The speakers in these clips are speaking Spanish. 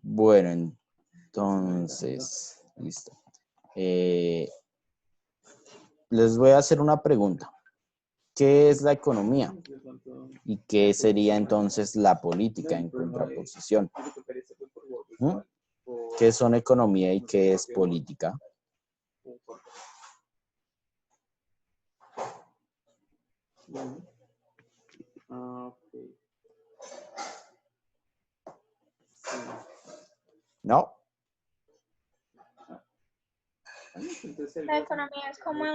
Bueno, entonces, listo. Les voy a hacer una pregunta. ¿Qué es la economía? ¿Y qué sería entonces la política en contraposición? ¿Mm? ¿Qué son economía y qué es política? ¿No? La economía es como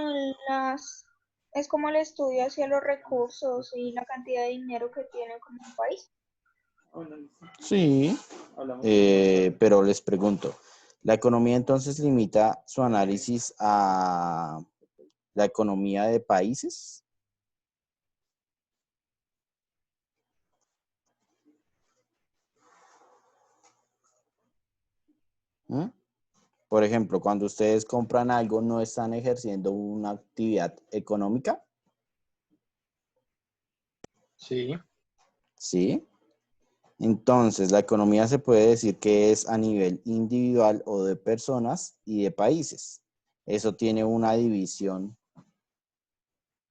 es como el estudio hacia los recursos y la cantidad de dinero que tiene como un país. Sí, pero les pregunto, ¿la economía entonces limita su análisis a la economía de países? ¿Mm? Por ejemplo, cuando ustedes compran algo, ¿no están ejerciendo una actividad económica? Sí. Sí. Entonces, la economía se puede decir que es a nivel individual o de personas y de países. Eso tiene una división,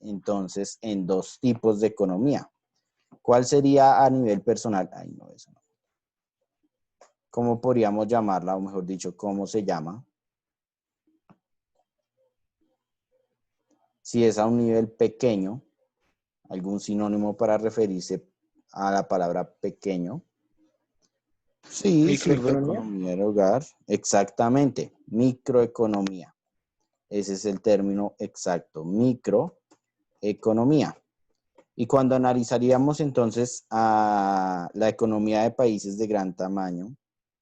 entonces, en dos tipos de economía. ¿Cuál sería a nivel personal? Ay, no, eso no. ¿Cómo podríamos llamarla? O mejor dicho, ¿cómo se llama? Si es a un nivel pequeño, algún sinónimo para referirse a la palabra pequeño. Sí, cierto, Microeconomía. economía del hogar. Exactamente, microeconomía. Ese es el término exacto, microeconomía. Y cuando analizaríamos entonces a la economía de países de gran tamaño,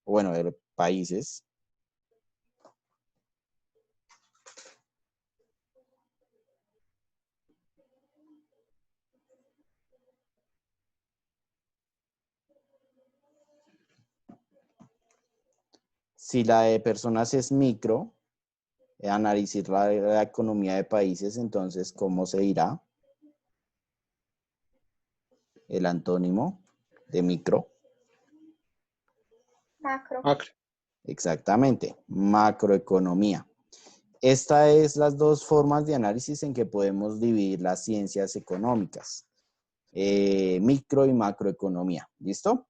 bueno, de países, si la de personas es micro, analizar la economía de países, entonces, ¿cómo se dirá? El antónimo de micro. Macro. Macro. Exactamente, macroeconomía. Estas es las dos formas de análisis en que podemos dividir las ciencias económicas. Micro y macroeconomía. ¿Listo?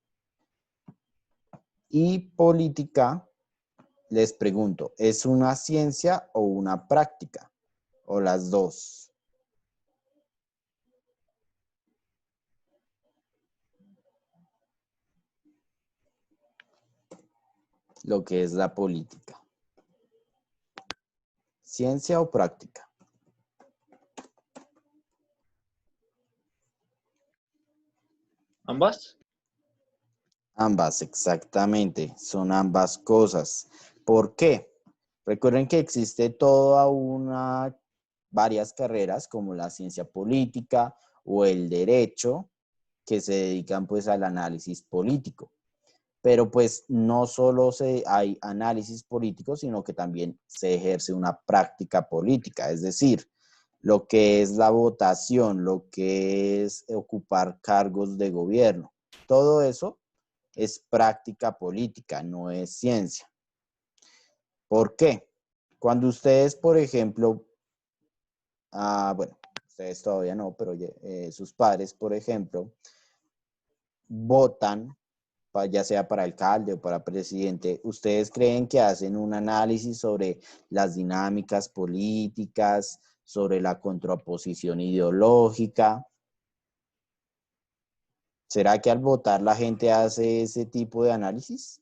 Y política, les pregunto, ¿es una ciencia o una práctica? ¿O las dos? Lo que es la política. ¿Ciencia o práctica? ¿Ambas? Ambas, exactamente. Son ambas cosas. ¿Por qué? Recuerden que existe varias carreras como la ciencia política o el derecho que se dedican pues al análisis político. Pero pues no solo hay análisis político, sino que también se ejerce una práctica política, es decir, lo que es la votación, lo que es ocupar cargos de gobierno. Todo eso es práctica política, no es ciencia. ¿Por qué? Cuando ustedes, por ejemplo, bueno, ustedes todavía no, pero sus padres, por ejemplo, votan, ya sea para alcalde o para presidente, ¿ustedes creen que hacen un análisis sobre las dinámicas políticas, sobre la contraposición ideológica? ¿Será que al votar la gente hace ese tipo de análisis?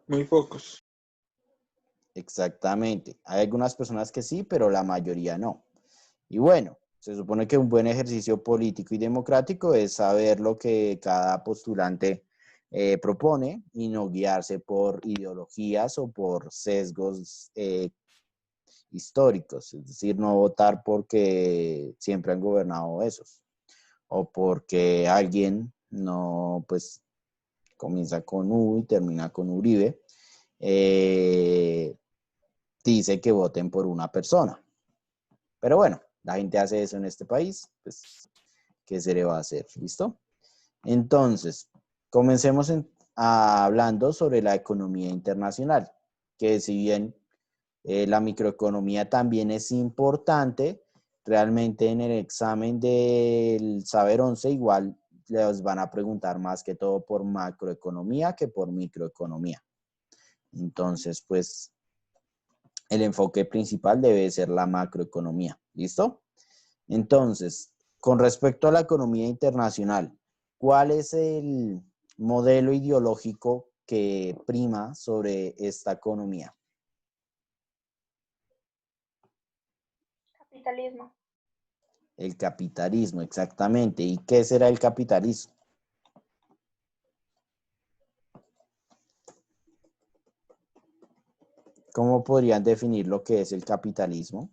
Muy pocos. Exactamente. Hay algunas personas que sí, pero la mayoría no. Y bueno, se supone que un buen ejercicio político y democrático es saber lo que cada postulante propone y no guiarse por ideologías o por sesgos históricos. Es decir, no votar porque siempre han gobernado esos o porque alguien no, pues, comienza con U y termina con Uribe. Dice que voten por una persona. Pero bueno, la gente hace eso en este país, pues, ¿qué se le va a hacer? ¿Listo? Entonces, comencemos hablando sobre la economía internacional, que si bien la microeconomía también es importante, realmente en el examen del Saber 11 igual les van a preguntar más que todo por macroeconomía que por microeconomía. Entonces, pues, el enfoque principal debe ser la macroeconomía. ¿Listo? Entonces, con respecto a la economía internacional, ¿cuál es el modelo ideológico que prima sobre esta economía? Capitalismo. El capitalismo, exactamente. ¿Y qué será el capitalismo? ¿Cómo podrían definir lo que es el capitalismo?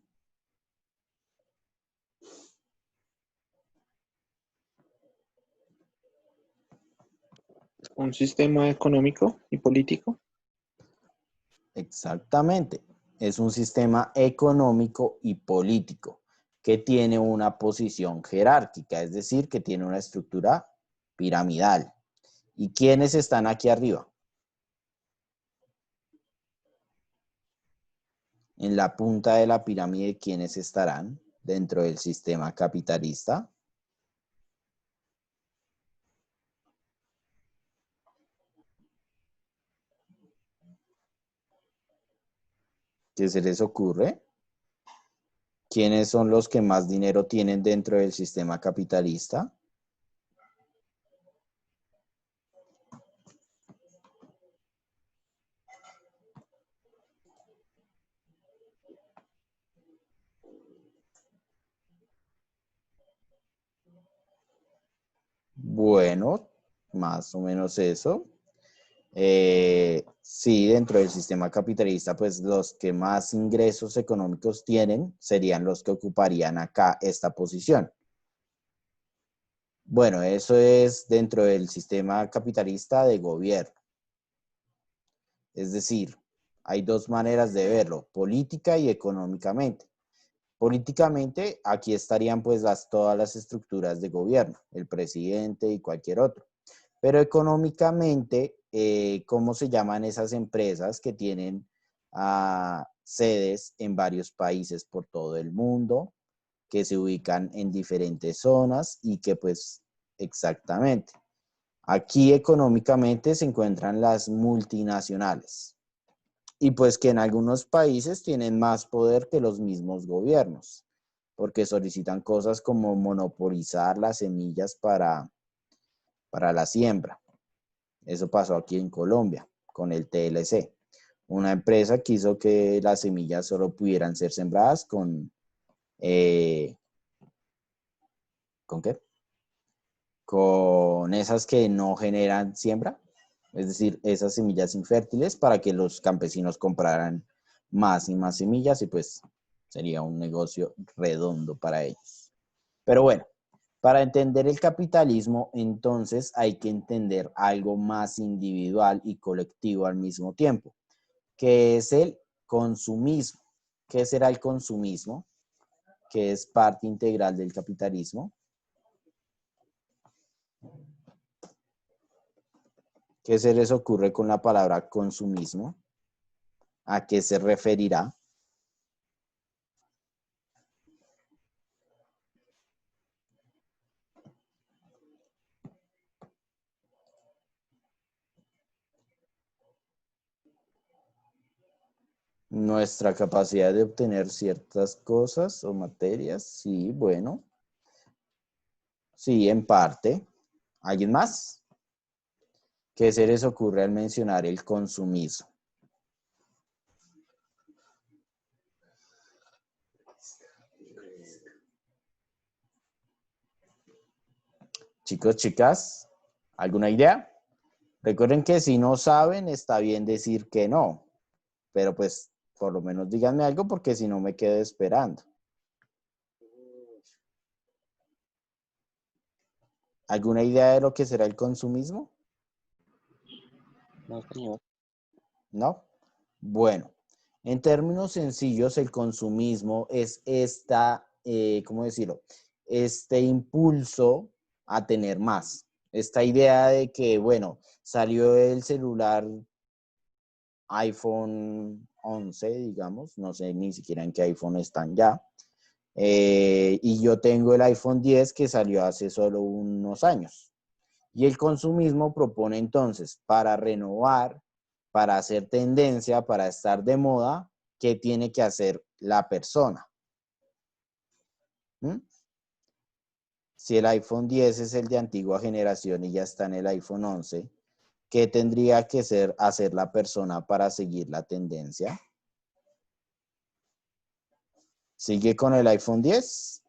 Un sistema económico y político. Exactamente. Es un sistema económico y político que tiene una posición jerárquica, es decir, que tiene una estructura piramidal. ¿Y quiénes están aquí arriba? En la punta de la pirámide, ¿quiénes estarán dentro del sistema capitalista? ¿Qué se les ocurre? ¿Quiénes son los que más dinero tienen dentro del sistema capitalista? Bueno, más o menos eso. Sí, dentro del sistema capitalista, pues los que más ingresos económicos tienen serían los que ocuparían acá esta posición. Bueno, eso es dentro del sistema capitalista de gobierno. Es decir, hay dos maneras de verlo, política y económicamente. Políticamente, aquí estarían pues todas las estructuras de gobierno, el presidente y cualquier otro. Pero económicamente, ¿cómo se llaman esas empresas que tienen sedes en varios países por todo el mundo, que se ubican en diferentes zonas y que pues exactamente, aquí económicamente se encuentran las multinacionales y pues que en algunos países tienen más poder que los mismos gobiernos, porque solicitan cosas como monopolizar las semillas para la siembra. Eso pasó aquí en Colombia con el TLC. Una empresa quiso que las semillas solo pudieran ser sembradas ¿con qué? Con esas que no generan siembra, es decir, esas semillas infértiles para que los campesinos compraran más y más semillas y pues sería un negocio redondo para ellos. Pero bueno, para entender el capitalismo, entonces hay que entender algo más individual y colectivo al mismo tiempo, que es el consumismo. ¿Qué será el consumismo? Que es parte integral del capitalismo. ¿Qué se les ocurre con la palabra consumismo? ¿A qué se referirá? Nuestra capacidad de obtener ciertas cosas o materias, sí, bueno, sí, en parte. ¿Alguien más? ¿Qué se les ocurre al mencionar el consumismo? Chicos, chicas, ¿alguna idea? Recuerden que si no saben, está bien decir que no, pero pues por lo menos díganme algo porque si no me quedo esperando. ¿Alguna idea de lo que será el consumismo? No, señor. ¿No? Bueno, en términos sencillos, el consumismo es esta ¿cómo decirlo? Este impulso a tener más. Esta idea de que, bueno, salió el celular iPhone 11, digamos, no sé ni siquiera en qué iPhone están ya. Y yo tengo el iPhone 10 que salió hace solo unos años. Y el consumismo propone entonces, para renovar, para hacer tendencia, para estar de moda, ¿qué tiene que hacer la persona? ¿Mm? Si el iPhone 10 es el de antigua generación y ya está en el iPhone 11, ¿qué tendría que hacer la persona para seguir la tendencia? ¿Sigue con el iPhone 10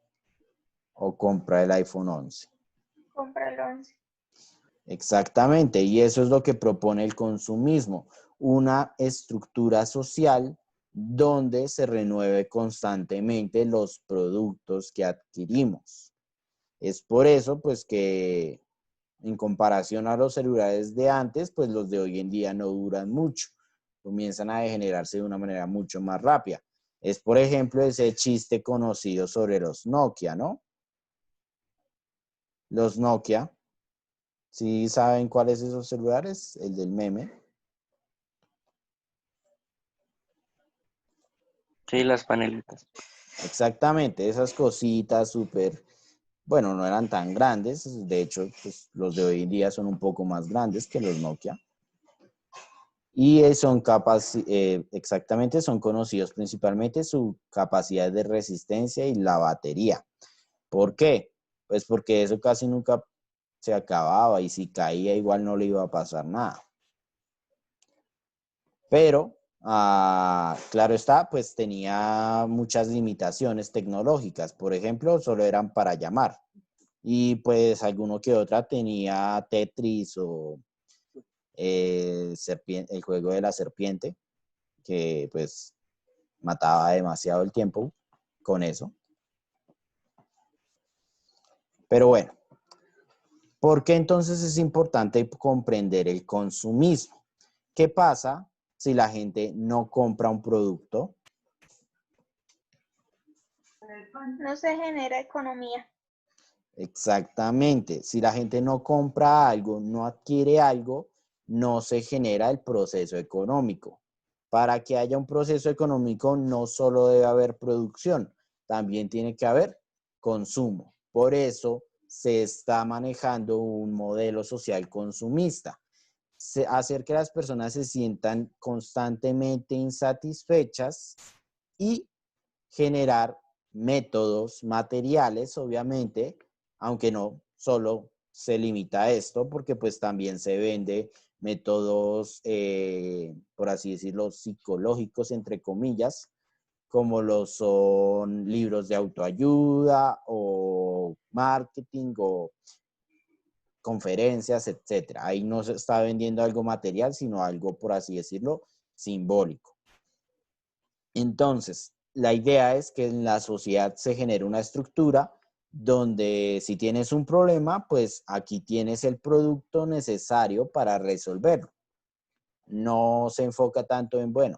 o compra el iPhone 11? Compra el 11. Exactamente, y eso es lo que propone el consumismo, una estructura social donde se renueve constantemente los productos que adquirimos. Es por eso, pues, que en comparación a los celulares de antes, pues los de hoy en día no duran mucho, comienzan a degenerarse de una manera mucho más rápida. Es, por ejemplo, ese chiste conocido sobre los Nokia, ¿no? Los Nokia, ¿sí saben cuáles son esos celulares? El del meme. Sí, las panelitas. Exactamente, esas cositas súper, bueno, no eran tan grandes, de hecho, pues, los de hoy en día son un poco más grandes que los Nokia. Y son exactamente, son conocidos principalmente su capacidad de resistencia y la batería. ¿Por qué? Pues porque eso casi nunca se acababa y si caía igual no le iba a pasar nada. Pero, claro está, pues tenía muchas limitaciones tecnológicas. Por ejemplo, solo eran para llamar. Y pues alguno que otra tenía Tetris o el juego de la serpiente, que pues mataba demasiado el tiempo con eso. Pero bueno, ¿por qué entonces es importante comprender el consumismo? ¿Qué pasa si la gente no compra un producto? No se genera economía. Exactamente. Si la gente no compra algo, no adquiere algo, no se genera el proceso económico. Para que haya un proceso económico no solo debe haber producción, también tiene que haber consumo. Por eso se está manejando un modelo social consumista. Hacer que las personas se sientan constantemente insatisfechas y generar métodos materiales, obviamente, aunque no solo se limita a esto, porque pues también se vende métodos, por así decirlo, psicológicos, entre comillas, como lo son libros de autoayuda o marketing o conferencias, etcétera. Ahí no se está vendiendo algo material, sino algo, por así decirlo, simbólico. Entonces, la idea es que en la sociedad se genere una estructura donde si tienes un problema, pues aquí tienes el producto necesario para resolverlo. No se enfoca tanto en, bueno,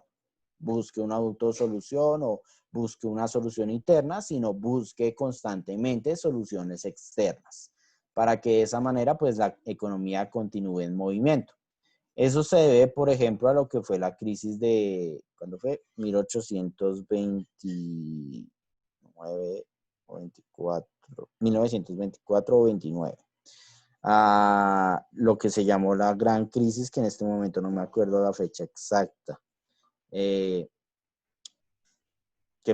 busque una autosolución o busque una solución interna, sino busque constantemente soluciones externas para que de esa manera, pues la economía continúe en movimiento. Eso se debe, por ejemplo, a lo que fue la crisis de, ¿cuándo fue? 1829 o 24, 1924 o 29. A lo que se llamó la Gran Crisis, que en este momento no me acuerdo la fecha exacta. Que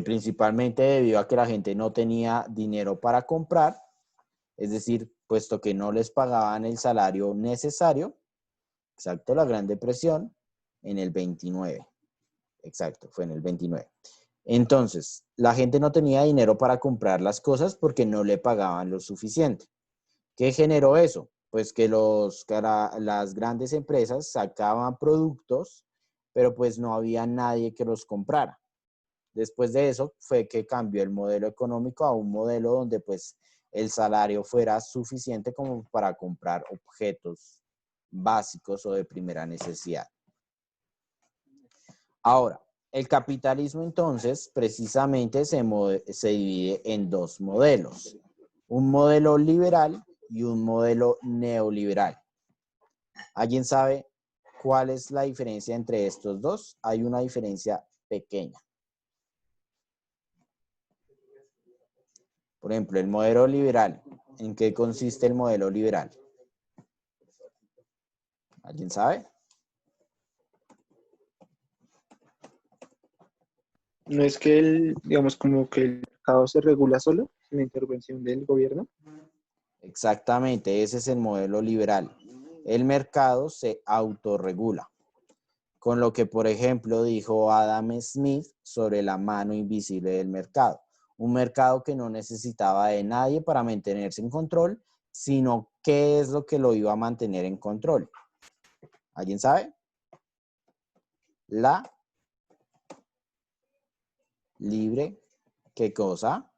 principalmente debido a que la gente no tenía dinero para comprar, es decir, puesto que no les pagaban el salario necesario. Exacto, la Gran Depresión en el 29. Exacto, fue en el 29. Entonces, la gente no tenía dinero para comprar las cosas porque no le pagaban lo suficiente. ¿Qué generó eso? Pues que las grandes empresas sacaban productos, pero pues no había nadie que los comprara. Después de eso fue que cambió el modelo económico a un modelo donde pues el salario fuera suficiente como para comprar objetos básicos o de primera necesidad. Ahora, El capitalismo entonces precisamente se divide en dos modelos, un modelo liberal y un modelo neoliberal. ¿Alguien sabe cuál es la diferencia entre estos dos? Hay una diferencia pequeña. Por ejemplo, el modelo liberal. ¿En qué consiste el modelo liberal? ¿Alguien sabe? No es que digamos, como que el mercado se regula solo sin la intervención del gobierno. Exactamente, ese es el modelo liberal. El mercado se autorregula, con lo que, por ejemplo, dijo Adam Smith sobre la mano invisible del mercado. Un mercado que no necesitaba de nadie para mantenerse en control, sino qué es lo que lo iba a mantener en control. ¿Alguien sabe? La libre, ¿qué cosa?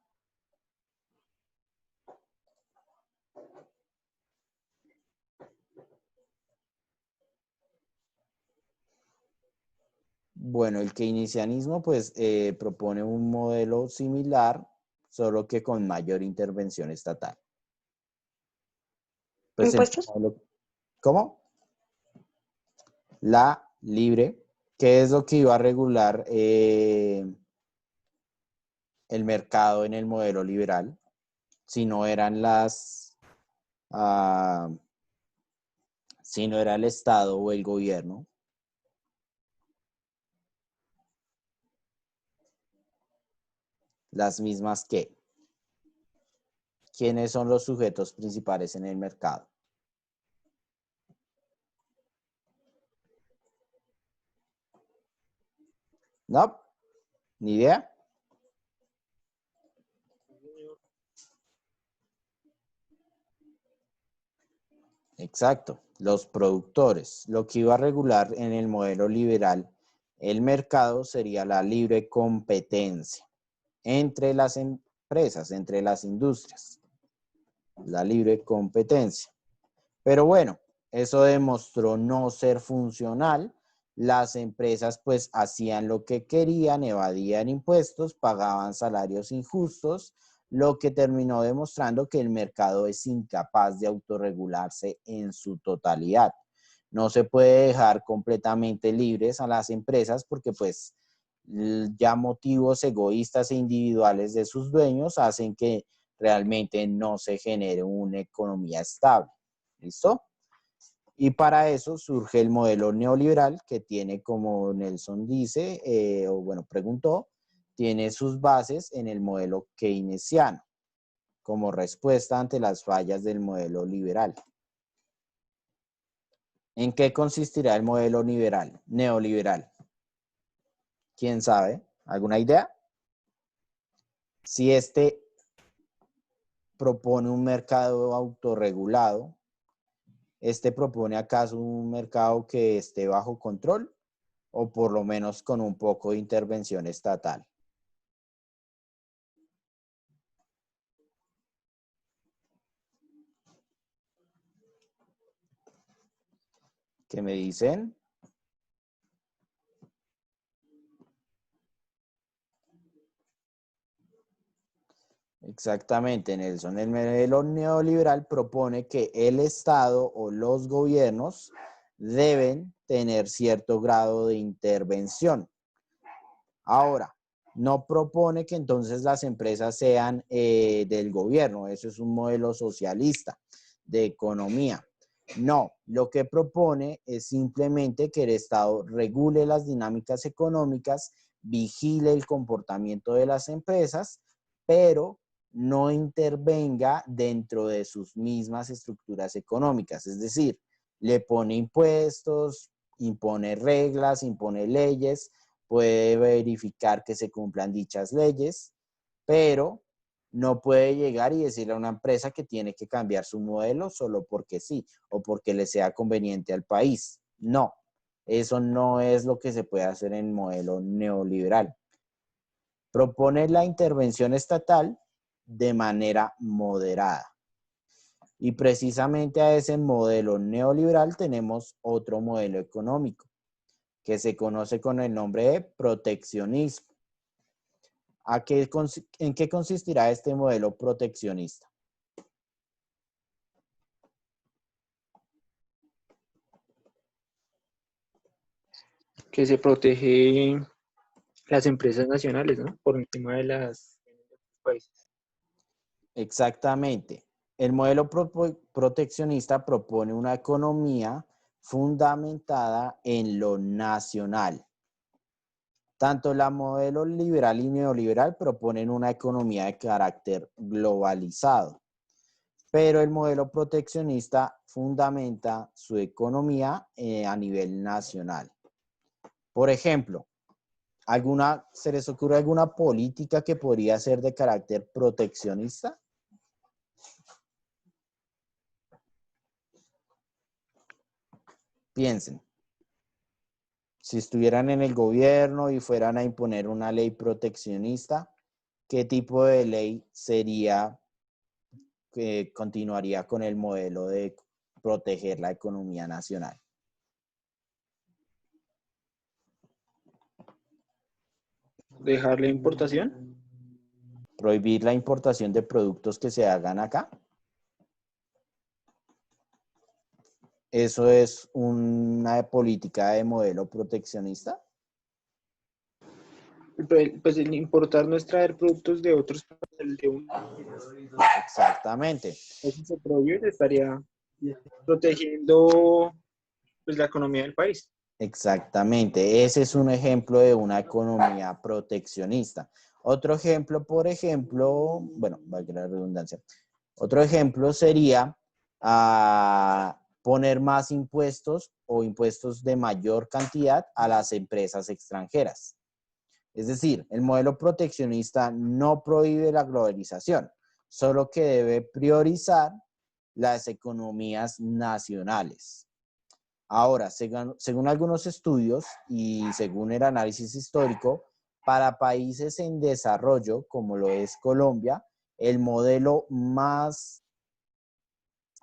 Bueno, el keynesianismo pues propone un modelo similar, solo que con mayor intervención estatal. Pues ¿Impuestos? ¿cómo? La libre, ¿qué es lo que iba a regular el mercado en el modelo liberal? Si no eran si no era el Estado o el gobierno. Las mismas que. ¿Quiénes son los sujetos principales en el mercado? ¿No? ¿Ni idea? Exacto, los productores. Lo que iba a regular en el modelo liberal el mercado sería la libre competencia entre las empresas, entre las industrias. La libre competencia. Pero bueno, eso demostró no ser funcional. Las empresas pues hacían lo que querían, evadían impuestos, pagaban salarios injustos, lo que terminó demostrando que el mercado es incapaz de autorregularse en su totalidad. No se puede dejar completamente libres a las empresas porque pues ya motivos egoístas e individuales de sus dueños hacen que realmente no se genere una economía estable. ¿Listo? Y para eso surge el modelo neoliberal que tiene, como Nelson dice, o bueno, preguntó, tiene sus bases en el modelo keynesiano como respuesta ante las fallas del modelo liberal. ¿En qué consistirá el modelo neoliberal? ¿Quién sabe? ¿Alguna idea? Si este propone un mercado autorregulado, ¿este propone acaso un mercado que esté bajo control o por lo menos con un poco de intervención estatal? ¿Qué me dicen? Exactamente, Nelson. El modelo neoliberal propone que el Estado o los gobiernos deben tener cierto grado de intervención. Ahora, no propone que entonces las empresas sean del gobierno. Eso es un modelo socialista de economía. No, lo que propone es simplemente que el Estado regule las dinámicas económicas, vigile el comportamiento de las empresas, pero no intervenga dentro de sus mismas estructuras económicas. Es decir, le pone impuestos, impone reglas, impone leyes, puede verificar que se cumplan dichas leyes, pero no puede llegar y decirle a una empresa que tiene que cambiar su modelo solo porque sí o porque le sea conveniente al país. No, eso no es lo que se puede hacer en el modelo neoliberal. Propone la intervención estatal de manera moderada. Y precisamente a ese modelo neoliberal tenemos otro modelo económico, que se conoce con el nombre de proteccionismo. ¿En qué consistirá este modelo proteccionista? Que se protege las empresas nacionales, ¿no? Por encima de las países. Exactamente. El modelo proteccionista propone una economía fundamentada en lo nacional. Tanto la modelo liberal y neoliberal proponen una economía de carácter globalizado, pero el modelo proteccionista fundamenta su economía a nivel nacional. Por ejemplo, ¿se les ocurre alguna política que podría ser de carácter proteccionista? Piensen. Si estuvieran en el gobierno y fueran a imponer una ley proteccionista, ¿qué tipo de ley sería que continuaría con el modelo de proteger la economía nacional? Dejar la importación. ¿Prohibir la importación de productos que se hagan acá? ¿Eso es una política de modelo proteccionista? Pues el importar no es traer productos de otros países, de un. Exactamente. Eso se prohíbe, se estaría protegiendo pues, la economía del país. Exactamente. Ese es un ejemplo de una economía proteccionista. Otro ejemplo, por ejemplo, bueno, valga la redundancia. Otro ejemplo sería poner más impuestos o impuestos de mayor cantidad a las empresas extranjeras. Es decir, el modelo proteccionista no prohíbe la globalización, solo que debe priorizar las economías nacionales. Ahora, según algunos estudios y según el análisis histórico, para países en desarrollo, como lo es Colombia, el modelo más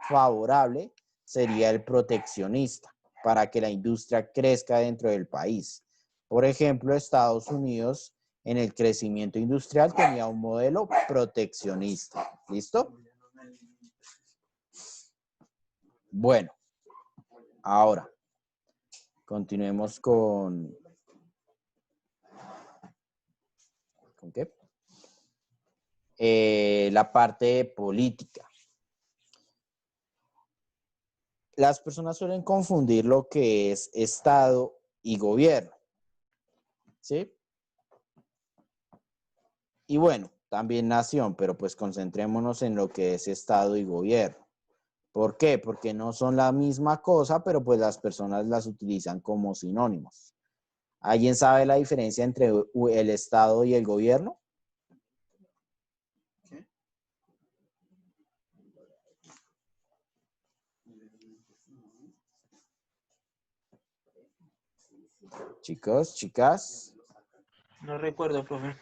favorable sería el proteccionista para que la industria crezca dentro del país. Por ejemplo, Estados Unidos en el crecimiento industrial tenía un modelo proteccionista. ¿Listo? Bueno, ahora continuemos ¿con qué? La parte política. Las personas suelen confundir lo que es Estado y gobierno, ¿sí? Y bueno, también nación, pero pues concentrémonos en lo que es Estado y gobierno. ¿Por qué? Porque no son la misma cosa, pero pues las personas las utilizan como sinónimos. ¿Alguien sabe la diferencia entre el Estado y el gobierno? Chicos, chicas. No recuerdo, profe.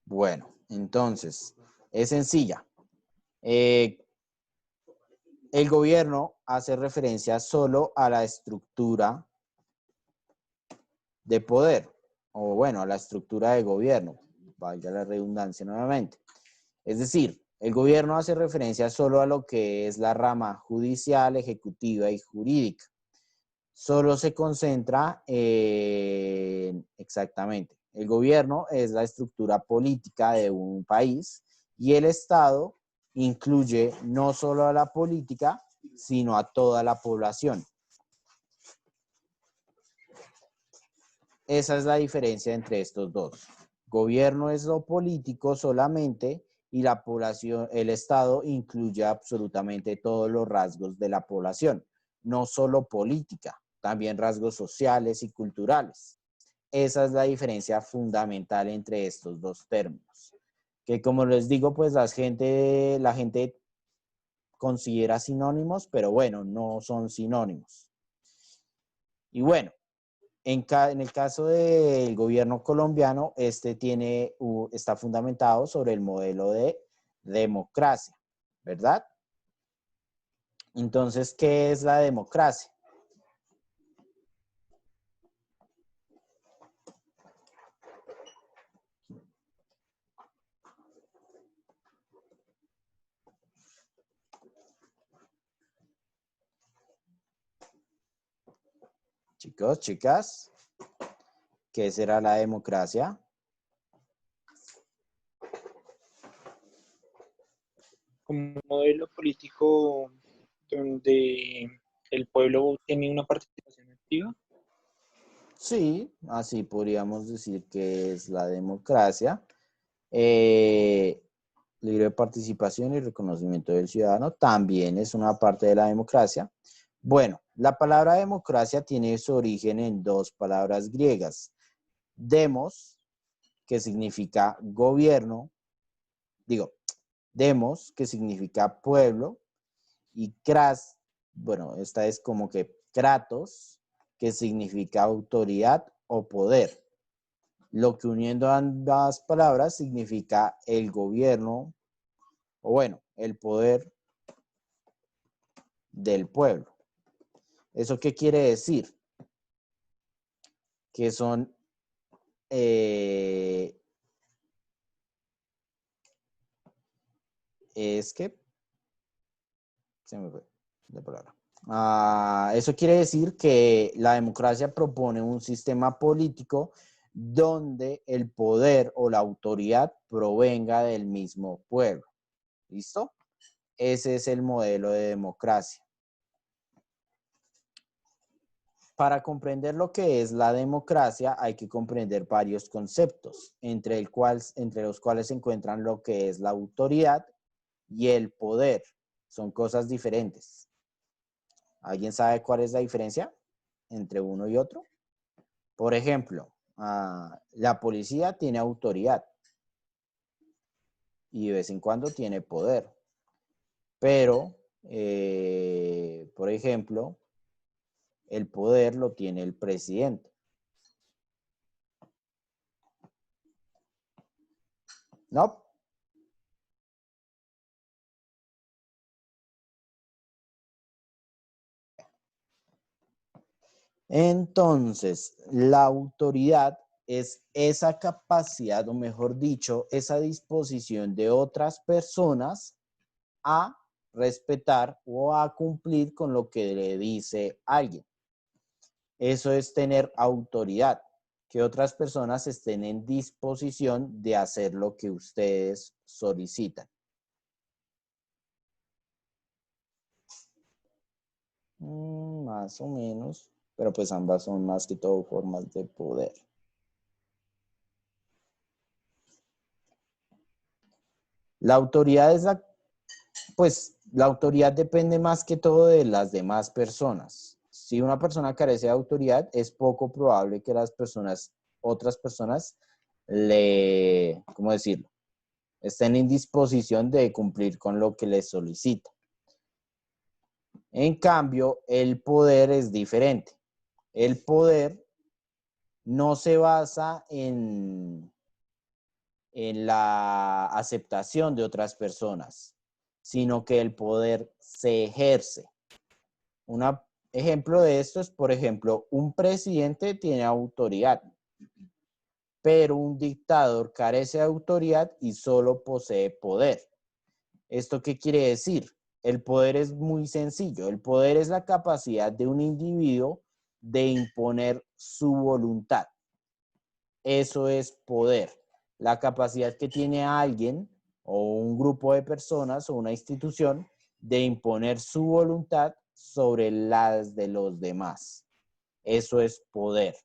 Bueno, entonces, es sencilla. El gobierno hace referencia solo a la estructura de poder, o bueno, a la estructura de gobierno, valga la redundancia nuevamente. Es decir, el gobierno hace referencia solo a lo que es la rama judicial, ejecutiva y jurídica. Solo se concentra exactamente. El gobierno es la estructura política de un país y el Estado incluye no solo a la política, sino a toda la población. Esa es la diferencia entre estos dos. Gobierno es lo político solamente y la población, el Estado incluye absolutamente todos los rasgos de la población, no solo política, también rasgos sociales y culturales. Esa es la diferencia fundamental entre estos dos términos. Que como les digo, pues la gente considera sinónimos, pero bueno, no son sinónimos. Y bueno, en el caso del gobierno colombiano, está fundamentado sobre el modelo de democracia, ¿verdad? Entonces, ¿qué es la democracia? Chicos, chicas, ¿qué será la democracia? Como un modelo político donde el pueblo tiene una participación activa. Sí, así podríamos decir que es la democracia. Libre participación y reconocimiento del ciudadano también es una parte de la democracia. Bueno, la palabra democracia tiene su origen en dos palabras griegas. Demos, que significa gobierno, demos, que significa pueblo, y kras, bueno, esta es como que kratos, que significa autoridad o poder. Lo que uniendo ambas palabras significa el gobierno, o bueno, el poder del pueblo. ¿Eso qué quiere decir? Que son es que se me fue la palabra. Eso quiere decir que la democracia propone un sistema político donde el poder o la autoridad provenga del mismo pueblo. ¿Listo? Ese es el modelo de democracia. Para comprender lo que es la democracia hay que comprender varios conceptos, entre los cuales se encuentran lo que es la autoridad y el poder. Son cosas diferentes. ¿Alguien sabe cuál es la diferencia entre uno y otro? Por ejemplo, la policía tiene autoridad y de vez en cuando tiene poder. Pero, por ejemplo, el poder lo tiene el presidente. ¿No? Entonces, la autoridad es esa capacidad, o mejor dicho, esa disposición de otras personas a respetar o a cumplir con lo que le dice alguien. Eso es tener autoridad, que otras personas estén en disposición de hacer lo que ustedes solicitan. Más o menos, pero pues ambas son más que todo formas de poder. La autoridad es la autoridad depende más que todo de las demás personas. Si una persona carece de autoridad, es poco probable que otras personas ¿cómo decirlo? Estén en disposición de cumplir con lo que les solicita. En cambio, el poder es diferente. El poder no se basa en la aceptación de otras personas, sino que el poder se ejerce. Un ejemplo de esto es, por ejemplo, un presidente tiene autoridad, pero un dictador carece de autoridad y solo posee poder. ¿Esto qué quiere decir? El poder es muy sencillo. El poder es la capacidad de un individuo de imponer su voluntad. Eso es poder. La capacidad que tiene alguien o un grupo de personas o una institución de imponer su voluntad sobre las de los demás. Eso es poder.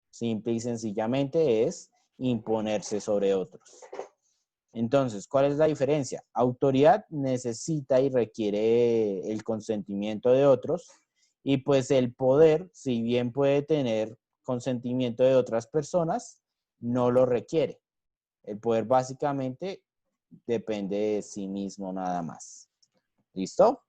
Simple y sencillamente es imponerse sobre otros. Entonces, ¿cuál es la diferencia? Autoridad necesita y requiere el consentimiento de otros y pues el poder, si bien puede tener consentimiento de otras personas, no lo requiere. El poder básicamente depende de sí mismo nada más. ¿Listo?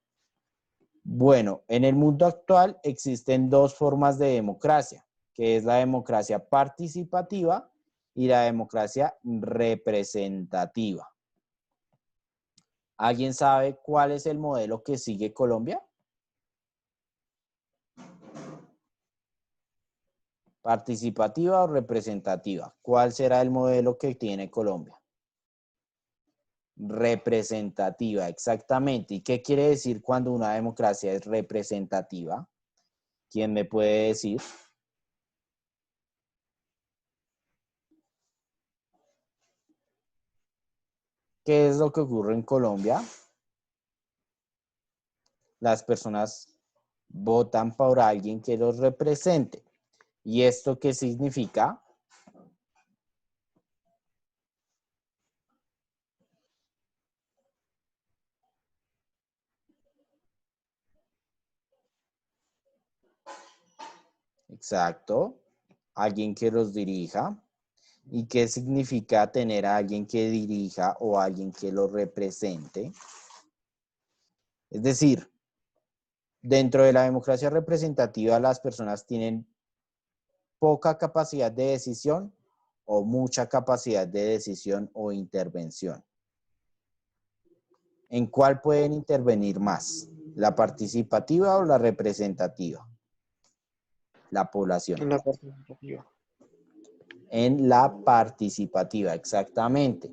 Bueno, en el mundo actual existen dos formas de democracia, que es la democracia participativa y la democracia representativa. ¿Alguien sabe cuál es el modelo que sigue Colombia? ¿Participativa o representativa? ¿Cuál será el modelo que tiene Colombia? Representativa, exactamente. ¿Y qué quiere decir cuando una democracia es representativa? ¿Quién me puede decir? ¿Qué es lo que ocurre en Colombia? Las personas votan por alguien que los represente. ¿Y esto qué significa? Exacto, alguien que los dirija. ¿Y qué significa tener a alguien que dirija o alguien que lo represente? Es decir, dentro de la democracia representativa las personas tienen poca capacidad de decisión o mucha capacidad de decisión o intervención. ¿En cuál pueden intervenir más? ¿La participativa o la representativa? La población. En la participativa. En la participativa, exactamente.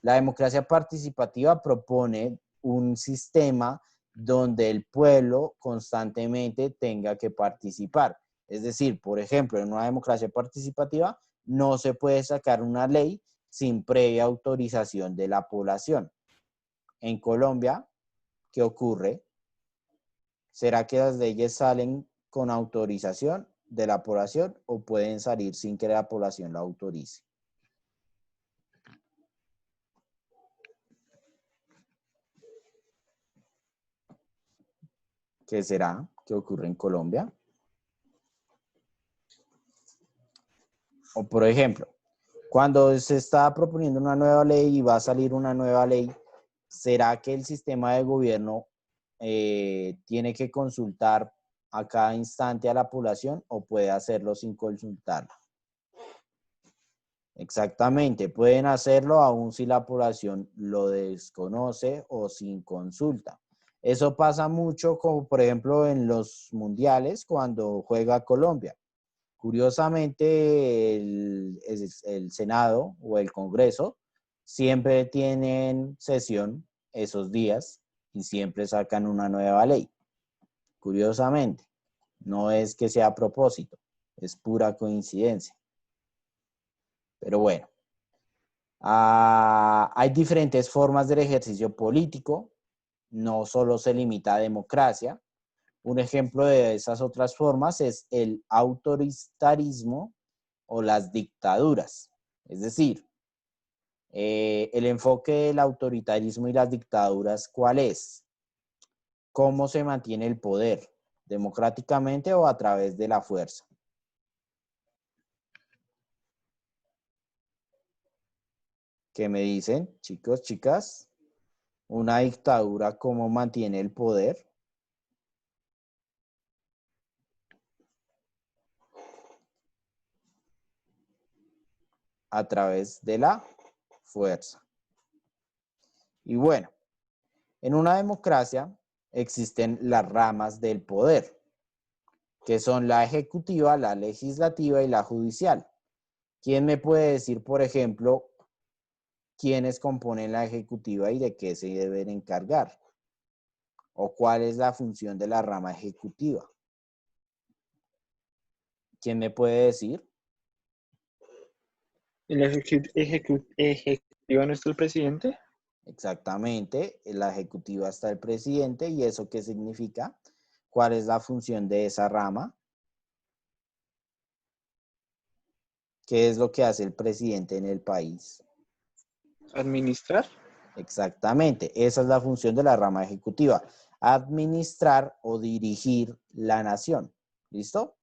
La democracia participativa propone un sistema donde el pueblo constantemente tenga que participar. Es decir, por ejemplo, en una democracia participativa no se puede sacar una ley sin previa autorización de la población. En Colombia, ¿qué ocurre? ¿Será que las leyes salen con autorización de la población o pueden salir sin que la población la autorice? ¿Qué será? ¿Qué ocurre en Colombia? O por ejemplo, cuando se está proponiendo una nueva ley y va a salir una nueva ley, ¿será que el sistema de gobierno tiene que consultar a cada instante a la población o puede hacerlo sin consultarla? Exactamente, pueden hacerlo aún si la población lo desconoce o sin consulta. Eso pasa mucho, como por ejemplo en los mundiales cuando juega Colombia. Curiosamente, el Senado o el Congreso siempre tienen sesión esos días y siempre sacan una nueva ley. Curiosamente, no es que sea a propósito, es pura coincidencia. Pero bueno, hay diferentes formas del ejercicio político, no solo se limita a democracia. Un ejemplo de esas otras formas es el autoritarismo o las dictaduras. Es decir, el enfoque del autoritarismo y las dictaduras, ¿cuál es? ¿Cómo se mantiene el poder? ¿Democráticamente o a través de la fuerza? ¿Qué me dicen, chicos, chicas? ¿Una dictadura cómo mantiene el poder? A través de la fuerza. Y bueno, en una democracia existen las ramas del poder, que son la ejecutiva, la legislativa y la judicial. ¿Quién me puede decir, por ejemplo, quiénes componen la ejecutiva y de qué se deben encargar? ¿O cuál es la función de la rama ejecutiva? ¿Quién me puede decir? ¿En la ejecutiva no está el presidente? Exactamente, en la ejecutiva está el presidente. ¿Y eso qué significa? ¿Cuál es la función de esa rama? ¿Qué es lo que hace el presidente en el país? ¿Administrar? Exactamente, esa es la función de la rama ejecutiva, administrar o dirigir la nación. ¿Listo?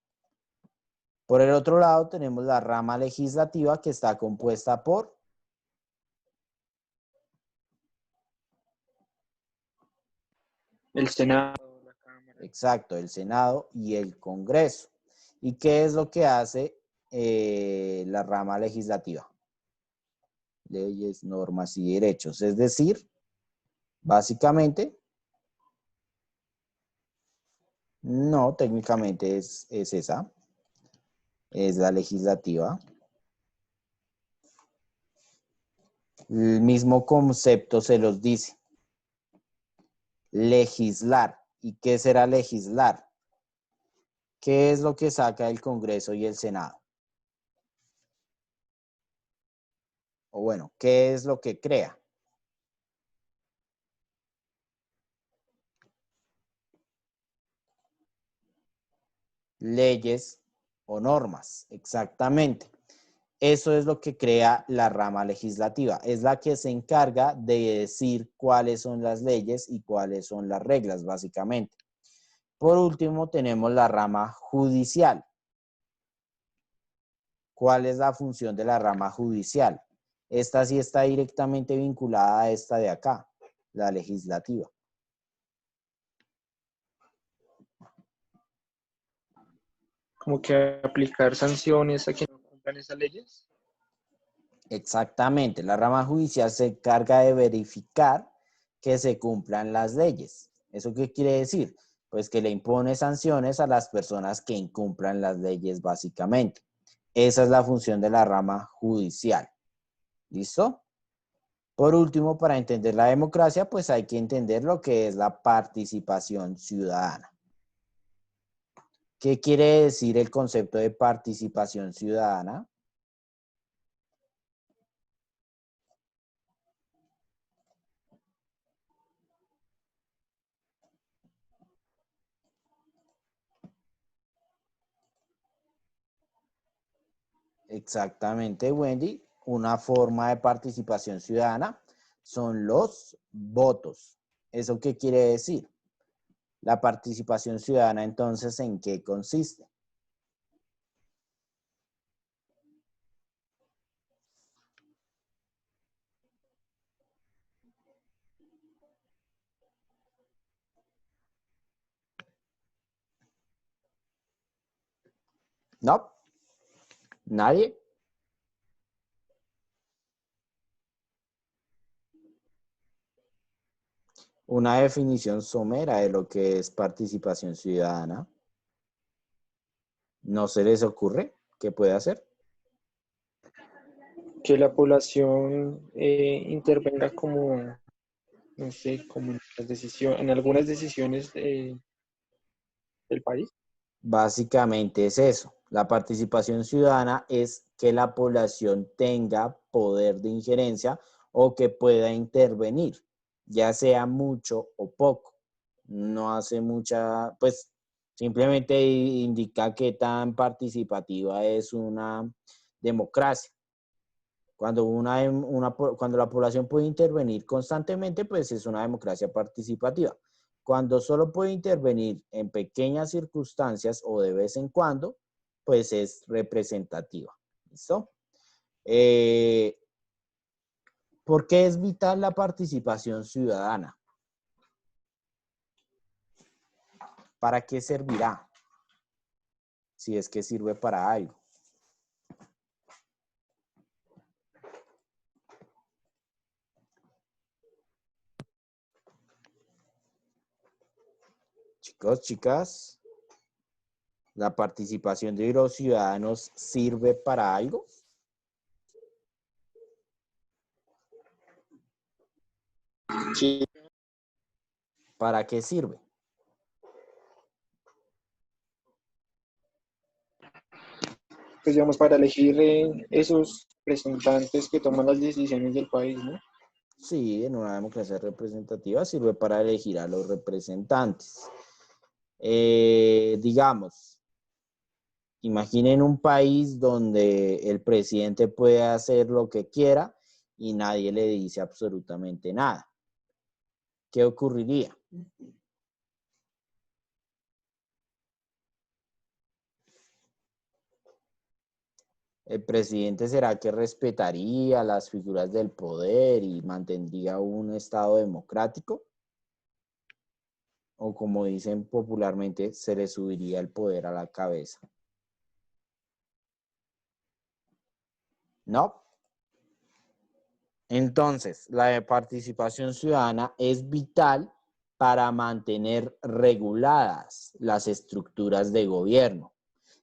Por el otro lado tenemos la rama legislativa que está compuesta por El Senado, la Cámara. exacto, el Senado y el Congreso. ¿Y qué es lo que hace la rama legislativa? Leyes, normas y derechos. Es decir, básicamente, no, técnicamente es esa, es la legislativa. El mismo concepto se los dice. Legislar. ¿Y qué será legislar? ¿Qué es lo que saca el Congreso y el Senado? O bueno, ¿qué es lo que crea? leyes o normas, exactamente. Eso es lo que crea la rama legislativa. Es la que se encarga de decir cuáles son las leyes y cuáles son las reglas, básicamente. Por último, tenemos la rama judicial. ¿Cuál es la función de la rama judicial? Esta sí está directamente vinculada a esta de acá, la legislativa. Como que aplicar sanciones a quienes no cumplan esas leyes. Exactamente, la rama judicial se encarga de verificar que se cumplan las leyes. ¿Eso qué quiere decir? Pues que le impone sanciones a las personas que incumplan las leyes, básicamente. Esa es la función de la rama judicial. ¿Listo? Por último, para entender la democracia, pues hay que entender lo que es la participación ciudadana. ¿Qué quiere decir el concepto de participación ciudadana? Exactamente, Wendy. Una forma de participación ciudadana son los votos. ¿Eso qué quiere decir? La participación ciudadana, entonces, ¿en qué consiste? ¿No? ¿Nadie? Una definición somera de lo que es participación ciudadana. ¿No se les ocurre qué puede hacer? Que la población intervenga como, no sé, como en las en algunas decisiones del país. Básicamente es eso. La participación ciudadana es que la población tenga poder de injerencia o que pueda intervenir, ya sea mucho o poco. No hace mucha, pues simplemente indica qué tan participativa es una democracia. Cuando, cuando la población puede intervenir constantemente, pues es una democracia participativa. Cuando solo puede intervenir en pequeñas circunstancias o de vez en cuando, pues es representativa. ¿Listo? ¿Por qué es vital la participación ciudadana? ¿Para qué servirá? Si es que sirve para algo. Chicos, chicas, ¿la participación de los ciudadanos sirve para algo? Sí. ¿Para qué sirve? Pues digamos, para elegir esos representantes que toman las decisiones del país, ¿no? Sí, en una democracia representativa sirve para elegir a los representantes. Digamos, imaginen un país donde el presidente puede hacer lo que quiera y nadie le dice absolutamente nada. ¿Qué ocurriría? ¿El presidente será que respetaría las figuras del poder y mantendría un estado democrático? O como dicen popularmente, se le subiría el poder a la cabeza. ¿No? Entonces, la participación ciudadana es vital para mantener reguladas las estructuras de gobierno.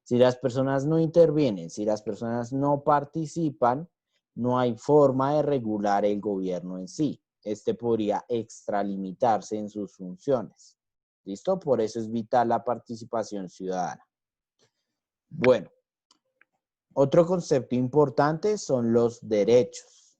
Si las personas no intervienen, si las personas no participan, no hay forma de regular el gobierno en sí. Este podría extralimitarse en sus funciones. ¿Listo? Por eso es vital la participación ciudadana. Bueno, otro concepto importante son los derechos.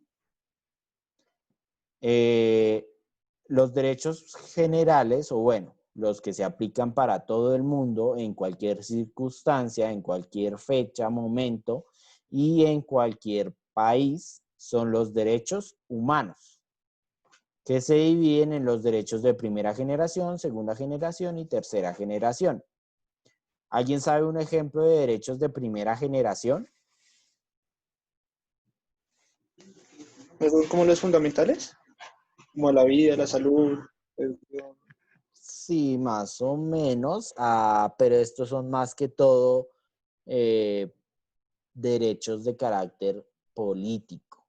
Los derechos generales, o bueno, los que se aplican para todo el mundo, en cualquier circunstancia, en cualquier fecha, momento y en cualquier país, son los derechos humanos, que se dividen en los derechos de primera generación, segunda generación y tercera generación. ¿Alguien sabe un ejemplo de derechos de primera generación? ¿Son como los fundamentales? Como la vida, la salud, educación. Sí, más o menos, pero estos son más que todo derechos de carácter político.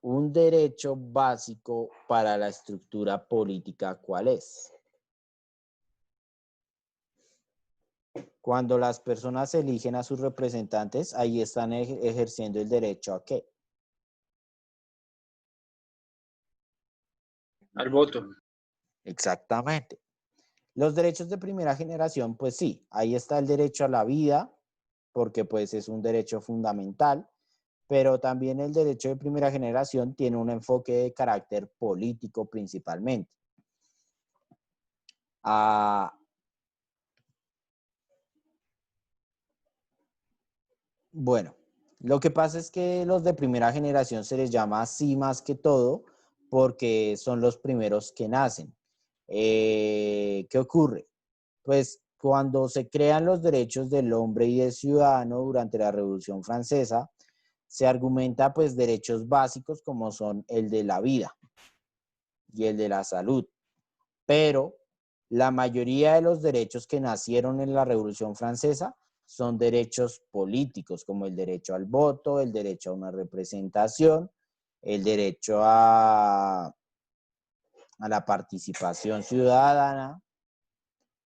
Un derecho básico para la estructura política, ¿cuál es? Cuando las personas eligen a sus representantes, ahí están ejerciendo el derecho ¿a qué? Al voto. Exactamente. Los derechos de primera generación, pues sí, ahí está el derecho a la vida, porque pues es un derecho fundamental, pero también el derecho de primera generación tiene un enfoque de carácter político principalmente. Bueno, lo que pasa es que los de primera generación se les llama así más que todo porque son los primeros que nacen. ¿Qué ocurre? Pues cuando se crean los derechos del hombre y del ciudadano durante la Revolución Francesa, se argumenta pues derechos básicos como son el de la vida y el de la salud. Pero la mayoría de los derechos que nacieron en la Revolución Francesa son derechos políticos, como el derecho al voto, el derecho a una representación, el derecho a la participación ciudadana,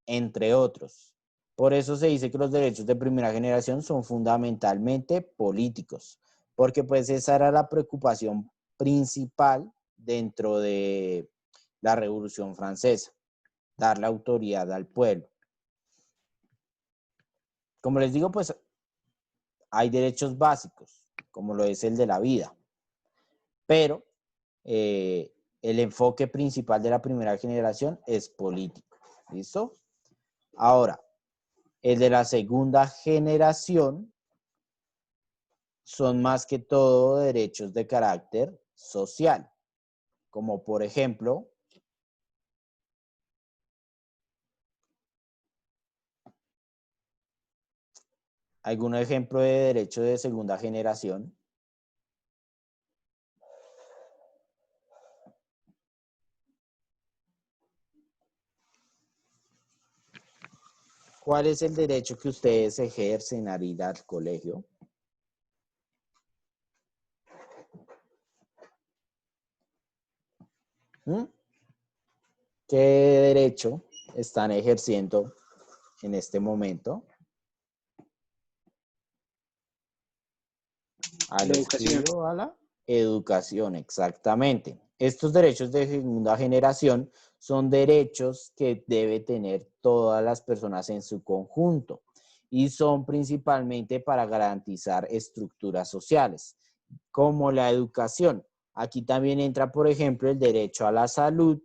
entre otros. Por eso se dice que los derechos de primera generación son fundamentalmente políticos, porque pues esa era la preocupación principal dentro de la Revolución Francesa, darle autoridad al pueblo. Como les digo, pues hay derechos básicos, como lo es el de la vida, pero el enfoque principal de la primera generación es político. ¿Listo? Ahora, el de la segunda generación son más que todo derechos de carácter social, como por ejemplo, ¿algún ejemplo de derecho de segunda generación? ¿Cuál es el derecho que ustedes ejercen al ir al colegio? ¿Mm? ¿Qué derecho están ejerciendo en este momento? Al La educación. estudio, a la educación, exactamente. Estos derechos de segunda generación son derechos que debe tener todas las personas en su conjunto y son principalmente para garantizar estructuras sociales, como la educación. Aquí también entra, por ejemplo, el derecho a la salud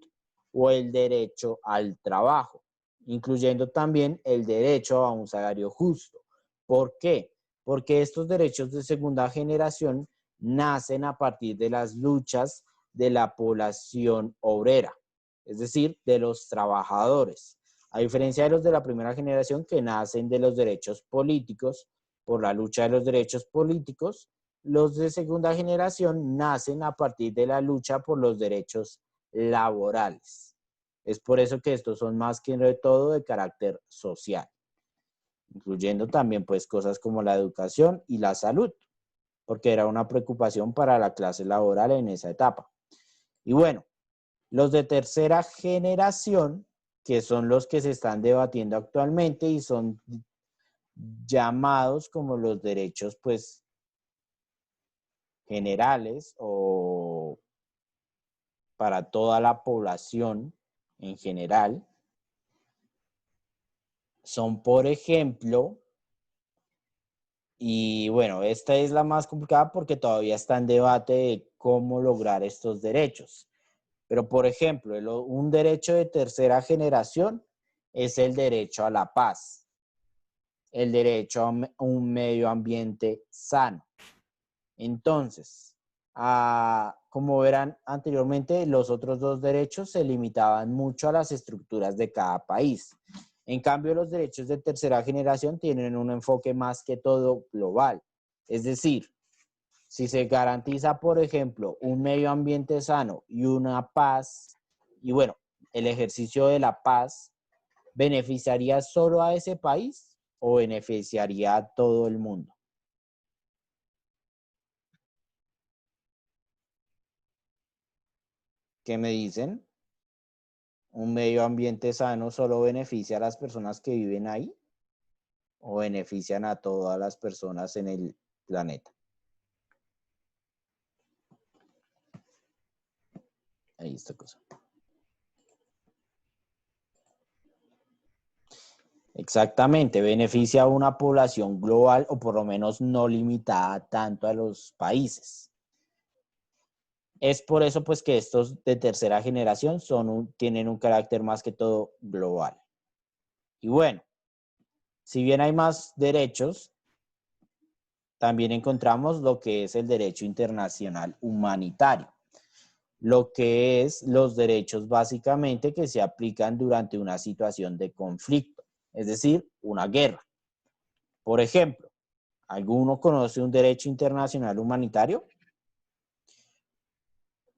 o el derecho al trabajo, incluyendo también el derecho a un salario justo. ¿Por qué? Porque estos derechos de segunda generación nacen a partir de las luchas de la población obrera, es decir, de los trabajadores. A diferencia de los de la primera generación que nacen de los derechos políticos, por la lucha de los derechos políticos, los de segunda generación nacen a partir de la lucha por los derechos laborales. Es por eso que estos son más que de todo de carácter social, incluyendo también pues cosas como la educación y la salud, porque era una preocupación para la clase laboral en esa etapa. Y bueno, los de tercera generación, que son los que se están debatiendo actualmente y son llamados como los derechos pues generales o para toda la población en general, son por ejemplo, y bueno, esta es la más complicada porque todavía está en debate de cómo lograr estos derechos. Pero, por ejemplo, un derecho de tercera generación es el derecho a la paz, el derecho a un medio ambiente sano. Entonces, como verán anteriormente, los otros dos derechos se limitaban mucho a las estructuras de cada país. En cambio, los derechos de tercera generación tienen un enfoque más que todo global. Es decir, si se garantiza, por ejemplo, un medio ambiente sano y una paz, y bueno, el ejercicio de la paz, ¿beneficiaría solo a ese país o beneficiaría a todo el mundo? ¿Qué me dicen? ¿Un medio ambiente sano solo beneficia a las personas que viven ahí o benefician a todas las personas en el planeta? Ahí está cosa. Exactamente, beneficia a una población global o por lo menos no limitada tanto a los países. Es por eso pues que estos de tercera generación tienen un carácter más que todo global. Y bueno, si bien hay más derechos, también encontramos lo que es el derecho internacional humanitario, lo que es los derechos básicamente que se aplican durante una situación de conflicto, es decir, una guerra. Por ejemplo, ¿alguno conoce un derecho internacional humanitario?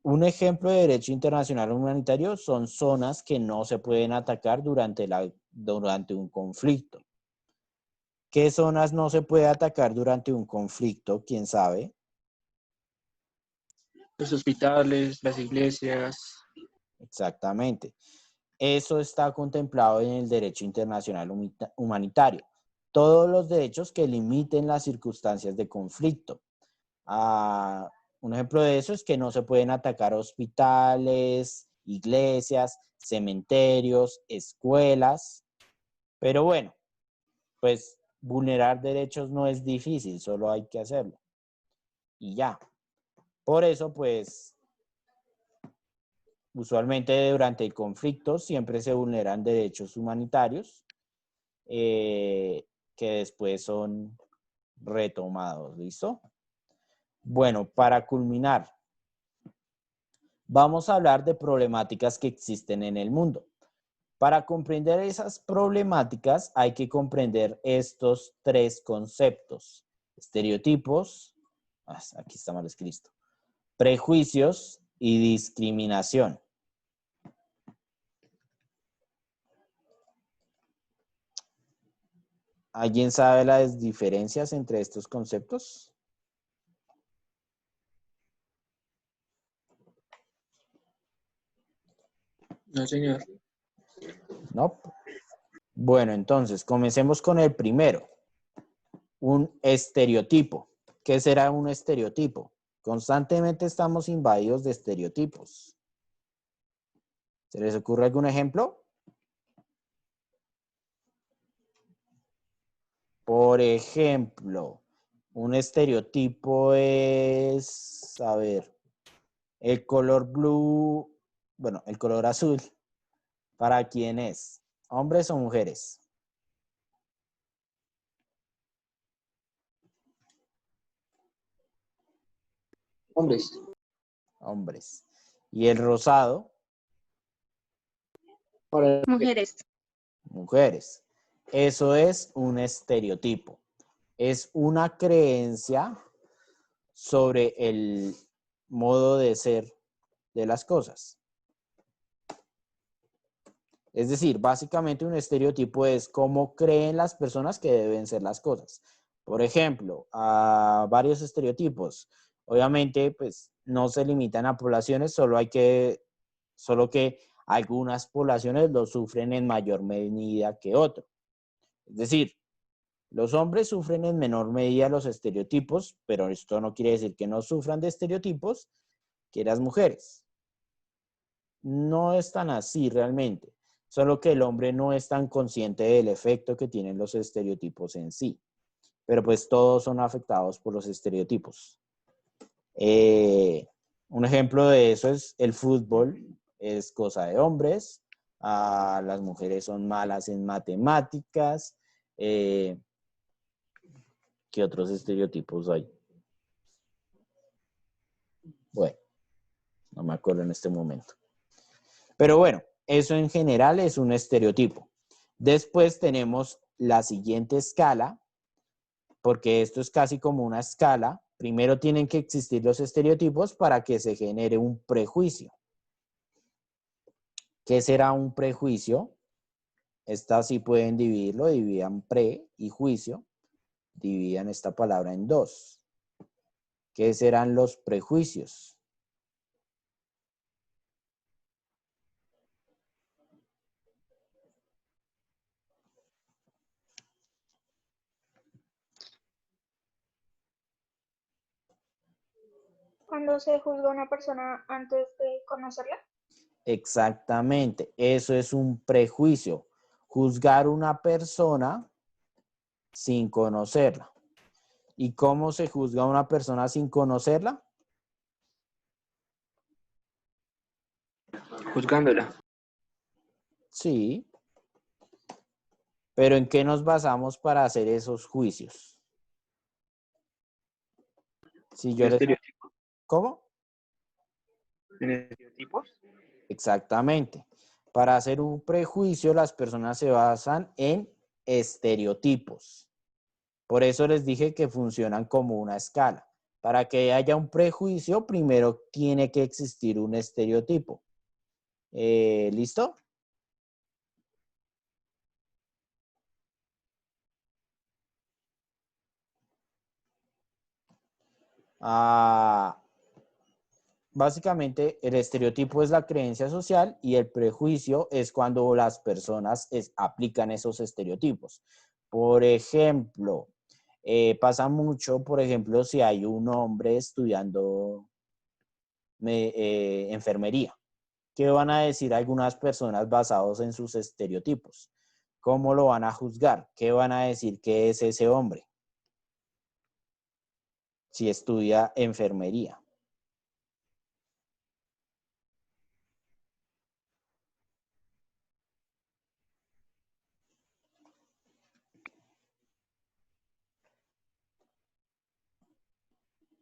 Un ejemplo de derecho internacional humanitario son zonas que no se pueden atacar durante un conflicto. ¿Qué zonas no se puede atacar durante un conflicto? ¿Quién sabe? Los hospitales, las iglesias. Exactamente. Eso está contemplado en el derecho internacional humanitario. Todos los derechos que limiten las circunstancias de conflicto. Un ejemplo de eso es que no se pueden atacar hospitales, iglesias, cementerios, escuelas. Pero bueno, pues vulnerar derechos no es difícil, solo hay que hacerlo. Y ya. Por eso, pues, usualmente durante el conflicto siempre se vulneran derechos humanitarios que después son retomados. ¿Listo? Bueno, para culminar, vamos a hablar de problemáticas que existen en el mundo. Para comprender esas problemáticas hay que comprender estos tres conceptos: estereotipos, aquí está mal escrito, prejuicios y discriminación. ¿Alguien sabe las diferencias entre estos conceptos? No, señor. No. Bueno, entonces, comencemos con el primero. Un estereotipo. ¿Qué será un estereotipo? Constantemente estamos invadidos de estereotipos. ¿Se les ocurre algún ejemplo? Por ejemplo, un estereotipo es, a ver, el color blue, bueno, el color azul, ¿para quién es? ¿Hombres o mujeres? Hombres. Hombres. ¿Y el rosado? Para Mujeres. Mujeres. Eso es un estereotipo. Es una creencia sobre el modo de ser de las cosas. Es decir, básicamente un estereotipo es cómo creen las personas que deben ser las cosas. Por ejemplo, a varios estereotipos. Obviamente, pues no se limitan a poblaciones, solo que algunas poblaciones lo sufren en mayor medida que otros. Es decir, los hombres sufren en menor medida los estereotipos, pero esto no quiere decir que no sufran de estereotipos que las mujeres. No es tan así realmente, solo que el hombre no es tan consciente del efecto que tienen los estereotipos en sí. Pero pues todos son afectados por los estereotipos. Un ejemplo de eso es el fútbol, es cosa de hombres, las mujeres son malas en matemáticas. ¿Qué otros estereotipos hay? Bueno, no me acuerdo en este momento. Pero bueno, eso en general es un estereotipo. Después tenemos la siguiente escala, porque esto es casi como una escala. Primero tienen que existir los estereotipos para que se genere un prejuicio. ¿Qué será un prejuicio? Estas sí pueden dividirlo, dividan pre y juicio. Dividan esta palabra en dos. ¿Qué serán los prejuicios? Cuando se juzga a una persona antes de conocerla. Exactamente, eso es un prejuicio. Juzgar una persona sin conocerla. ¿Y cómo se juzga a una persona sin conocerla? Juzgándola. Sí, pero ¿en qué nos basamos para hacer esos juicios? Si yo ¿En les... estereotipos? ¿Cómo? ¿En estereotipos? Exactamente. Para hacer un prejuicio, las personas se basan en estereotipos. Por eso les dije que funcionan como una escala. Para que haya un prejuicio, primero tiene que existir un estereotipo. ¿Listo? Básicamente, el estereotipo es la creencia social y el prejuicio es cuando las personas aplican esos estereotipos. Por ejemplo, pasa mucho, por ejemplo, si hay un hombre estudiando enfermería. ¿Qué van a decir algunas personas basados en sus estereotipos? ¿Cómo lo van a juzgar? ¿Qué van a decir que es ese hombre si estudia enfermería?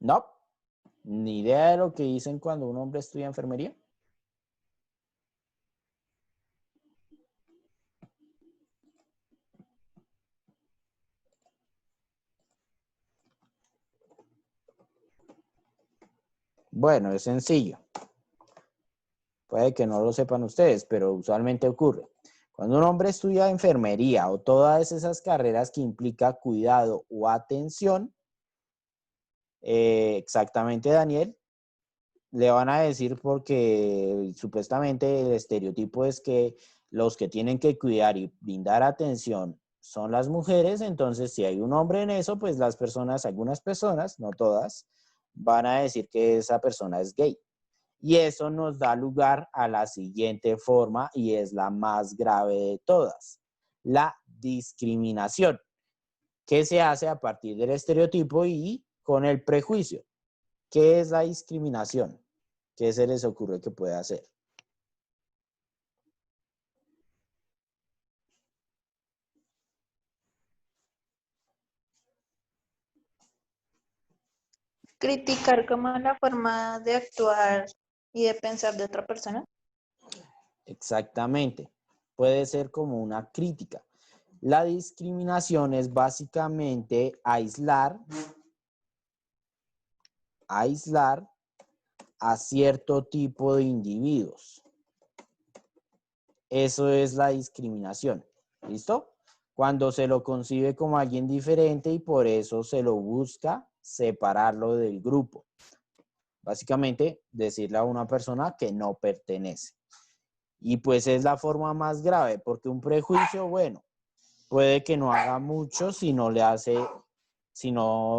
No, ni idea de lo que dicen cuando un hombre estudia enfermería. Bueno, es sencillo. Puede que no lo sepan ustedes, pero usualmente ocurre. Cuando un hombre estudia enfermería o todas esas carreras que implica cuidado o atención, exactamente, Daniel, le van a decir porque supuestamente el estereotipo es que los que tienen que cuidar y brindar atención son las mujeres, entonces si hay un hombre en eso, pues las personas, algunas personas, no todas, van a decir que esa persona es gay. Y eso nos da lugar a la siguiente forma y es la más grave de todas, la discriminación, que se hace a partir del estereotipo y con el prejuicio. ¿Qué es la discriminación? ¿Qué se les ocurre que puede hacer? Criticar como la forma de actuar y de pensar de otra persona. Exactamente. Puede ser como una crítica. La discriminación es básicamente aislar a cierto tipo de individuos. Eso es la discriminación. ¿Listo? Cuando se lo concibe como alguien diferente y por eso se lo busca separarlo del grupo. Básicamente, decirle a una persona que no pertenece. Y pues es la forma más grave, porque un prejuicio, bueno, puede que no haga mucho si no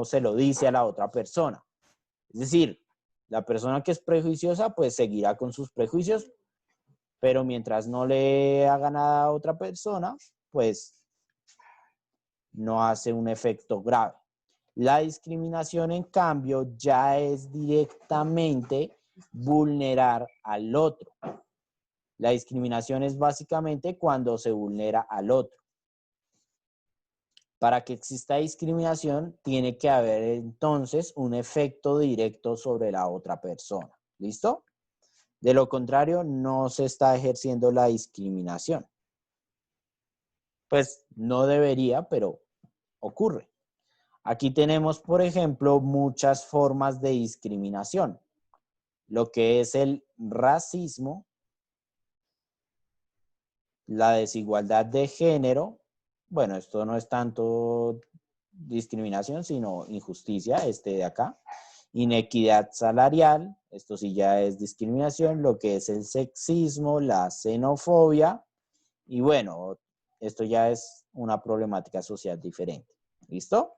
se lo dice a la otra persona. Es decir, la persona que es prejuiciosa, pues seguirá con sus prejuicios, pero mientras no le haga nada a otra persona, pues no hace un efecto grave. La discriminación, en cambio, ya es directamente vulnerar al otro. La discriminación es básicamente cuando se vulnera al otro. Para que exista discriminación, tiene que haber entonces un efecto directo sobre la otra persona. ¿Listo? De lo contrario, no se está ejerciendo la discriminación. Pues no debería, pero ocurre. Aquí tenemos, por ejemplo, muchas formas de discriminación. Lo que es el racismo, la desigualdad de género. Bueno, esto no es tanto discriminación, sino injusticia, de acá. Inequidad salarial, esto sí ya es discriminación. Lo que es el sexismo, la xenofobia. Y bueno, esto ya es una problemática social diferente. ¿Listo?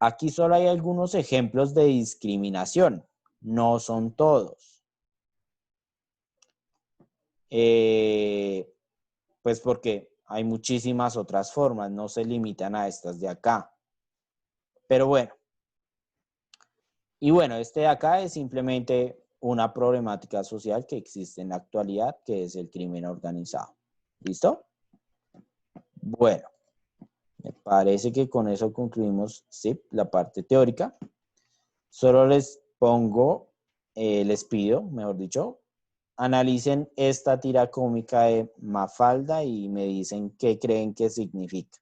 Aquí solo hay algunos ejemplos de discriminación. No son todos. Pues porque hay muchísimas otras formas, no se limitan a estas de acá. Pero bueno. Y bueno, de acá es simplemente una problemática social que existe en la actualidad, que es el crimen organizado. ¿Listo? Bueno, me parece que con eso concluimos, sí, la parte teórica. Solo les pido, mejor dicho, analicen esta tira cómica de Mafalda y me dicen qué creen que significa.